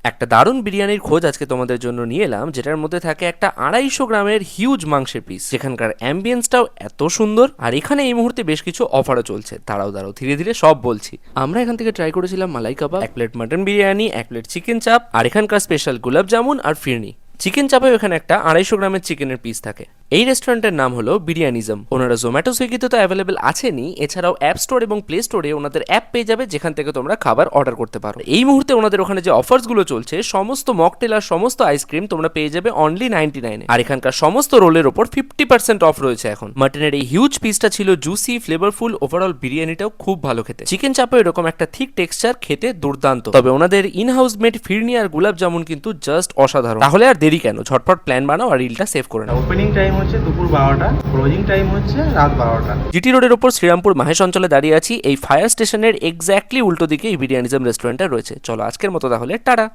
একটা দারুণ বিরিয়ানির খোঁজ আজকে তোমাদের জন্য নিয়ে এলাম, যেটার মধ্যে থাকে একটা 250 গ্রামের হিউজ মাংসের পিস, যেখানকার অ্যাম্বিয়েন্সটাও এত সুন্দর। আর এখানে এই মুহূর্তে বেশ কিছু অফারও চলছে। দাঁড়াও ধীরে ধীরে সব বলছি। আমরা এখান থেকে ট্রাই করেছিলাম মালাই কাবাব, 1 plate mutton biryani, 1 plate chicken চাপ, আর এখানকার স্পেশাল গুলাব জামুন আর ফিরনি। চিকেন চাপেও এখানে একটা 250 গ্রামের চিকেনের পিস থাকে। এই রেস্টুরেন্টের নাম হলো বিরিয়ানিজম। ওনারা জোম্যাটো সুইগিতে তো অ্যাভেলেবেল আছেনই, এছাড়াও অ্যাপ স্টোর এবং প্লে স্টোরে ওনাদের অ্যাপ পেয়ে যাবে, যেখান থেকে তোমরা খাবার অর্ডার করতে পারো। এই মুহূর্তে ওনাদের ওখানে যে অফার্সগুলো চলছে, সমস্ত মকটেল আর সমস্ত আইসক্রিম তোমরা পেয়ে যাবে অনলি 99 এ। আর এখানকার সমস্ত রোলের ওপর 50% অফ রয়েছে এখন। মাটনের এই হিউজ পিসটা ছিল জুসি, ফ্লেভারফুল, ওভারঅল বিরিয়ানিটাও খুব ভালো খেতে। চিকেন চাপে এরকম একটা থিক টেক্সচার, খেতে দুর্দান্ত। তবে ওনাদের ইন হাউস মেড ফিরনি আর গুলাব জামুন কিন্তু জাস্ট অসাধারণ। তাহলে আর দেরি কেন, ঝটপট প্ল্যান বানাও আর রিলটা সেভ করে নাও। ওপেনিং টাইম হচ্ছে দুপুর 12টা, ক্লোজিং টাইম হচ্ছে রাত 12টা। জিটি রোডের ওপর শ্রীরামপুর মাহেশ অঞ্চলে দাঁড়িয়ে আছি। এই ফায়ার স্টেশনের এক্স্যাক্টলি উল্টো দিকে এই বিরিয়ানিজম রেস্টুরেন্টটা রয়েছে। চলো আজকের মতো তাহলে টাটা।